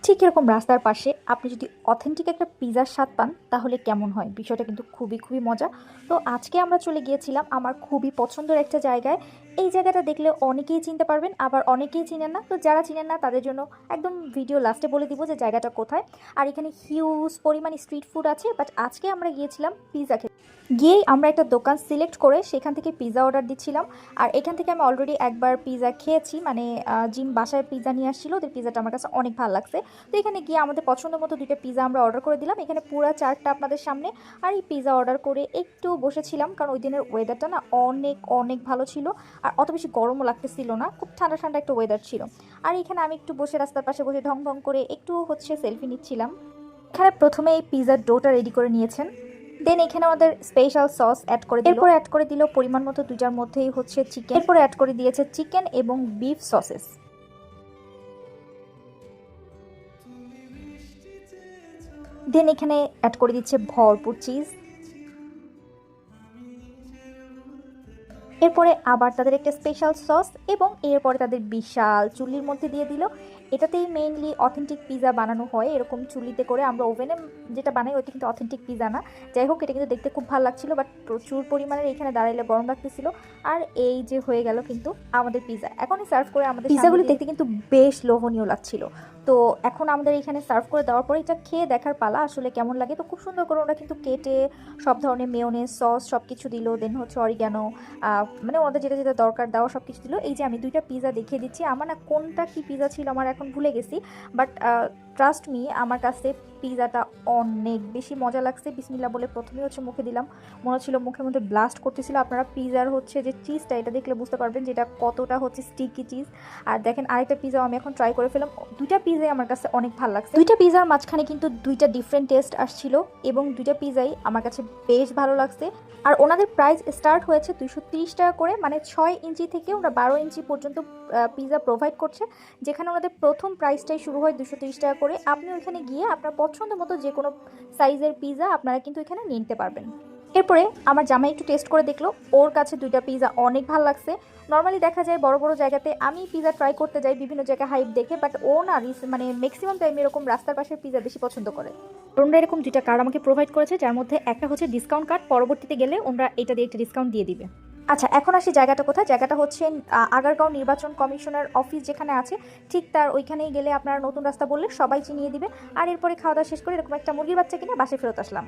ঠিক এরকম রাস্তার পাশে আপনি যদি অথেন্টিক একটা পিৎজার স্বাদ পান তাহলে কেমন হয়, বিষয়টা কিন্তু খুবই খুবই মজা। তো আজকে আমরা চলে গিয়েছিলাম আমার খুবই পছন্দের একটা জায়গায়। এই জায়গাটা দেখলে অনেকেই চিনতে পারবেন, আবার অনেকেই চিনেন না। তো যারা চিনেন না তাদের জন্য একদম ভিডিও লাস্টে বলে দিব যে জায়গাটা কোথায়। আর এখানে হিউজ পরিমাণ স্ট্রিট ফুড আছে, বাট আজকে আমরা গিয়েছিলাম পিৎজা খেতে। গিয়েই আমরা একটা দোকান সিলেক্ট করে সেখান থেকে পিৎজা অর্ডার দিচ্ছিলাম। আর এখান থেকে আমি অলরেডি একবার পিৎজা খেয়েছি, মানে জিম বাসায় পিৎজা নিয়ে আসছিল, ওদের পিৎজাটা আমার কাছে অনেক ভালো লাগছে। তো এখানে গিয়ে আমাদের পছন্দ মতো দুইটা পিৎজা আমরা অর্ডার করে দিলাম, এখানে পুরো চারটা আপনাদের সামনে। আর এই পিৎজা অর্ডার করে একটু বসেছিলাম, কারণ ওই দিনের ওয়েদারটা না অনেক অনেক ভালো ছিল। আর অত বেশি গরমও লাগতেছিল না, খুব ঠান্ডা ঠান্ডা একটা ওয়েদার ছিল। আর এখানে আমি একটু বসে রাস্তার পাশে বসে ঢং ঢং করে একটু সেলফি নিচ্ছিলাম। এখানে প্রথমে এই পিৎজার ডোটা রেডি করে নিয়েছেন, দেন এখানে আমাদের স্পেশাল সস অ্যাড করে দিল। এরপর অ্যাড করে দিল পরিমাণ মতো দুইটার মধ্যেই চিকেন। এরপরে অ্যাড করে দিয়েছে চিকেন এবং বিফ সসেস। দেন এখানে অ্যাড করে দিচ্ছে ভরপুর চিজ। এরপরে আবার তাদের একটা স্পেশাল সস এবং এরপরে তাদের বিশাল চুলির মধ্যে দিয়ে দিল। এটাতেই মেইনলি অথেন্টিক পিৎজা বানানো হয়, এরকম চুলিতে করে। আমরা ওভেনে যেটা বানাই ওইটা কিন্তু অথেন্টিক পিৎজা না। যাই হোক, এটা কিন্তু দেখতে খুব ভালো লাগছিল, বাট প্রচুর পরিমাণের এখানে দাঁড়াইলে গরম লাগতেছিল। আর এই যে হয়ে গেল কিন্তু আমাদের পিৎজা। এখনই সার্ভ করে আমাদের পিৎজাগুলি দেখতে কিন্তু বেশ লোভনীয় লাগছিল। তো এখন আমাদের এখানে সার্ভ করে দেওয়ার পরে এটা খেয়ে দেখার পালা আসলে কেমন লাগে। তো খুব সুন্দর করে ওরা কিন্তু কেটে সব ধরনের মেয়োনেজ সস সব কিছু দিল, দেন অরিগ্যানো, মানে ওদের যেটা যেটা দরকার দেওয়া সব কিছু দিল। এই যে আমি দুইটা পিৎজা দেখিয়ে দিচ্ছি, আমার না কোনটা কি পিৎজা ছিল আমার এখন ভুলে গেছি, বাট ট্রাস্ট মি আমার কাছে পিৎজাটা অনেক বেশি মজা লাগছে। বিসমিল্লাহ বলে প্রথমেই মুখে দিলাম, মনে হচ্ছিল মুখের মধ্যে ব্লাস্ট করতেছিল। আপনারা পিৎজার যে চিজটা এটা দেখলে বুঝতে পারবেন যে এটা কতটা স্টিকি চিজ। আর দেখেন আরেকটা পিৎজাও আমি এখন ট্রাই করে ফেলাম, দুইটা পিৎজাই আমার কাছে অনেক ভালো লাগছে। দুইটা পিৎজার মাঝখানে কিন্তু দুইটা ডিফারেন্ট টেস্ট আসছিল এবং দুইটা পিৎজাই আমার কাছে বেশ ভালো লাগছে। আর ওনাদের প্রাইস স্টার্ট হয়েছে 230 টাকা করে, মানে 6 ইঞ্চি থেকে ওরা 12 ইঞ্চি পর্যন্ত পিৎজা প্রোভাইড করছে, যেখানে ওনাদের প্রথম প্রাইসটাই শুরু হয় 230 টাকা করে। আপনি ওইখানে গিয়ে আপনার পছন্দ মতো যে কোনো সাইজের পিৎজা আপনারা কিন্তু এখানে নিতে পারবেন। এরপরে আমার জামাই একটু টেস্ট করে দেখলো, ওর কাছে দুইটা পিৎজা অনেক ভালো লাগছে। নর্মালি দেখা যায় বড় বড় জায়গাতে আমি পিৎজা ট্রাই করতে যাই বিভিন্ন জায়গায় হাইপ দেখে, বাট ও না মানে ম্যাক্সিমাম টাইম এরকম রাস্তার পাশের পিৎজা বেশি পছন্দ করে। ওনারা এরকম দুইটা কার্ড আমাকে প্রোভাইড করেছে, যার মধ্যে একটা ডিসকাউন্ট কার্ড, পরবর্তীতে গেলে ওনারা এটা দিয়ে একটা ডিসকাউন্ট দিয়ে দিবে। আচ্ছা, এখন আসি জায়গাটা কোথায়। জায়গাটা আগারগাঁও নির্বাচন কমিশনার অফিস যেখানে আছে, ঠিক তার ওইখানেই গেলে আপনারা নতুন রাস্তা বললে সবাই চিনিয়ে দিবে। আর এরপরে খাওয়া দাওয়া শেষ করে এরকম একটা মুরগির বাচ্চা কিনে বাসে ফেরত আসলাম।